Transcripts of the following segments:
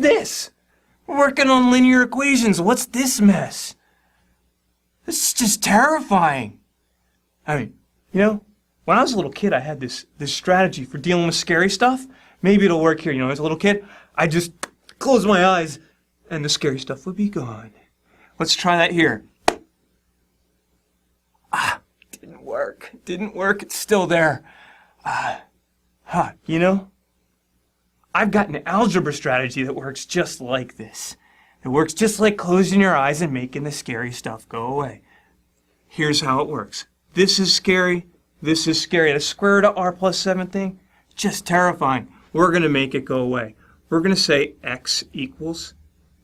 this? We're working on linear equations. What's this mess? This is just terrifying. I mean, you know, when I was a little kid, I had this strategy for dealing with scary stuff. Maybe it'll work here. You know, as a little kid, I just close my eyes and the scary stuff would be gone. Let's try that here. Didn't work. Didn't work. It's still there. You know, I've got an algebra strategy that works just like this. It works just like closing your eyes and making the scary stuff go away. Here's how it works. This is scary. This is scary. The square root of r plus 7 thing, just terrifying. We're going to make it go away. We're going to say x equals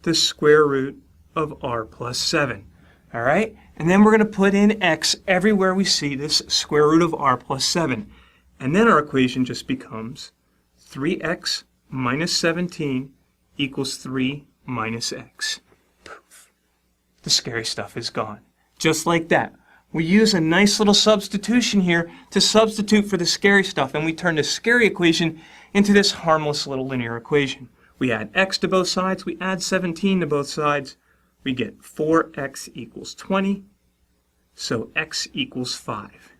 the square root of r plus 7. All right? And then we're going to put in x everywhere we see this square root of r plus 7. And then our equation just becomes 3x minus 17 equals 3 minus x. Poof. The scary stuff is gone. Just like that. We use a nice little substitution here to substitute for the scary stuff, and we turn the scary equation into this harmless little linear equation. We add x to both sides, we add 17 to both sides, we get 4x equals 20, so x equals 5.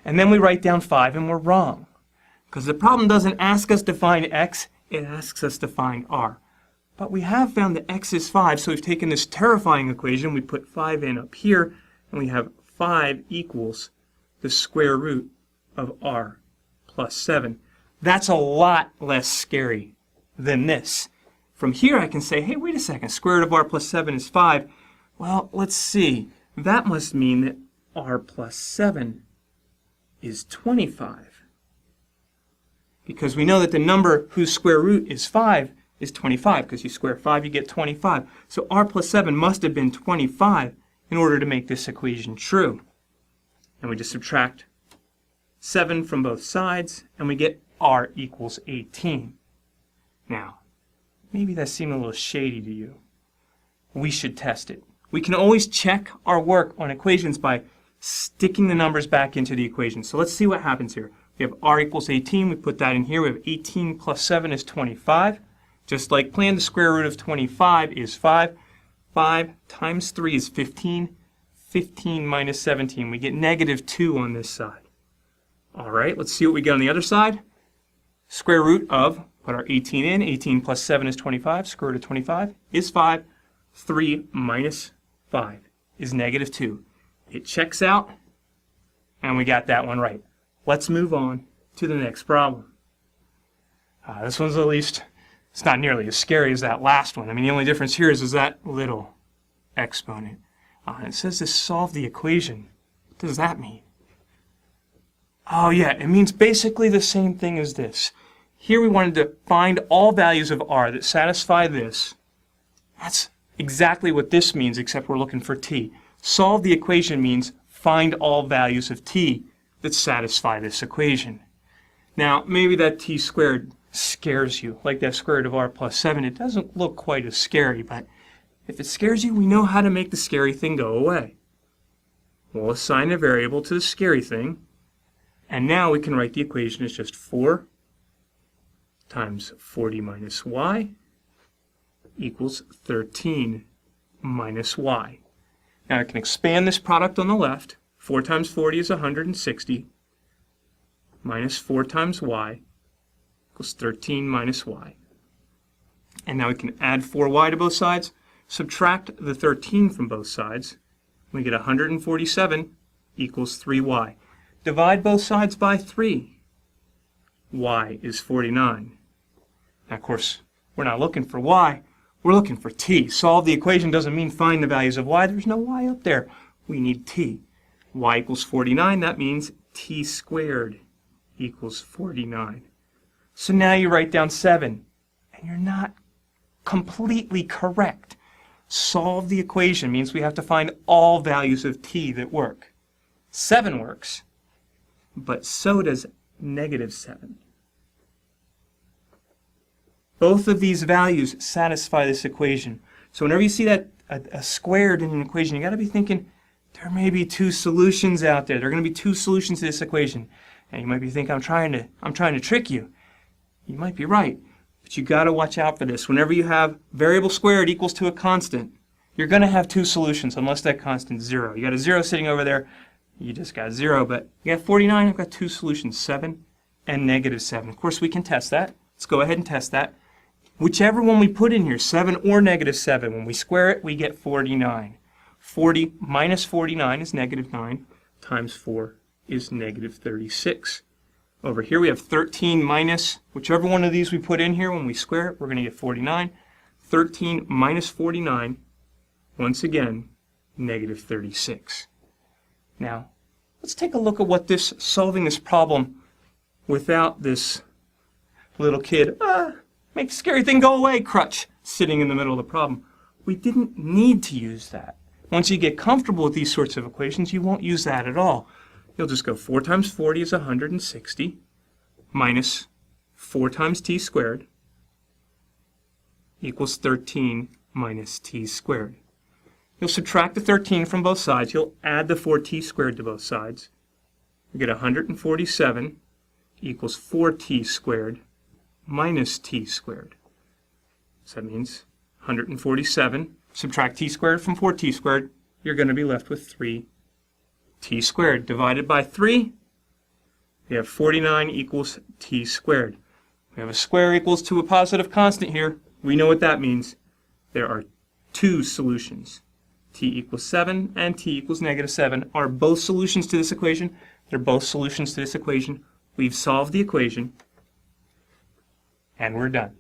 And then we write down 5 and we're wrong. Because the problem doesn't ask us to find x, it asks us to find r. But we have found that x is 5, so we've taken this terrifying equation, we put 5 in up here, and we have 5 equals the square root of r plus 7. That's a lot less scary than this. From here I can say, hey, wait a second, square root of r plus 7 is 5. Well, let's see. That must mean that r plus 7 is 25. Because we know that the number whose square root is 5 is 25, because you square 5, you get 25. So r plus 7 must have been 25 in order to make this equation true. And we just subtract 7 from both sides, and we get r equals 18. Now, maybe that seemed a little shady to you. We should test it. We can always check our work on equations by sticking the numbers back into the equation. So let's see what happens here. We have r equals 18. We put that in here. We have 18 plus 7 is 25. Just like planned, the square root of 25 is 5. 5 times 3 is 15. 15 minus 17. We get negative 2 on this side. All right, let's see what we get on the other side. Square root of, put our 18 in. 18 plus 7 is 25. Square root of 25 is 5. 3 minus 5 is negative 2. It checks out, and we got that one right. Let's move on to the next problem. This one's at least, it's not nearly as scary as that last one. I mean, the only difference here is that little exponent. And it says to solve the equation. What does that mean? Oh yeah, it means basically the same thing as this. Here we wanted to find all values of r that satisfy this. That's exactly what this means, except we're looking for t. Solve the equation means find all values of t that satisfy this equation. Now, maybe that t squared scares you, like that square root of r plus 7. It doesn't look quite as scary, but if it scares you, we know how to make the scary thing go away. We'll assign a variable to the scary thing, and now we can write the equation as just 4 times 40 minus y equals 13 minus y. Now I can expand this product on the left. 4 times 40 is 160 minus 4 times y equals 13 minus y. And now we can add 4y to both sides, subtract the 13 from both sides, we get 147 equals 3y. Divide both sides by 3. Y is 49. Now, of course, we're not looking for y. We're looking for t. Solve the equation doesn't mean find the values of y. There's no y up there. We need t. Y equals 49. That means t squared equals 49. So now you write down 7, and you're not completely correct. Solve the equation means we have to find all values of t that work. 7 works, but so does negative 7. Both of these values satisfy this equation. So whenever you see that a squared in an equation, you got to be thinking there may be 2 solutions out there. There are going to be 2 solutions to this equation. And you might be thinking I'm trying to trick you. You might be right. But you got to watch out for this. Whenever you have variable squared equals to a constant, you're going to have two solutions unless that constant's 0. You got a 0 sitting over there, you just got 0. But you got 49, I've got two solutions, 7 and negative 7. Of course, we can test that. Let's go ahead and test that. Whichever one we put in here, 7 or negative 7, when we square it, we get 49. 40 minus 49 is negative 9, times 4 is negative 36. Over here we have 13 minus, whichever one of these we put in here, when we square it, we're going to get 49. 13 minus 49, once again, negative 36. Now, let's take a look at what this, solving this problem without this little kid, make the scary thing go away crutch sitting in the middle of the problem. We didn't need to use that. Once you get comfortable with these sorts of equations, you won't use that at all. You'll just go 4 times 40 is 160 minus 4 times t squared equals 13 minus t squared. You'll subtract the 13 from both sides. You'll add the 4t squared to both sides. You get 147 equals 4t squared minus t squared. So that means 147, subtract t squared from 4t squared, you're going to be left with 3t squared. Divided by 3, we have 49 equals t squared. We have a square equals to a positive constant here. We know what that means. There are two solutions. T equals 7 and t equals negative 7 are both solutions to this equation. They're both solutions to this equation. We've solved the equation, and we're done.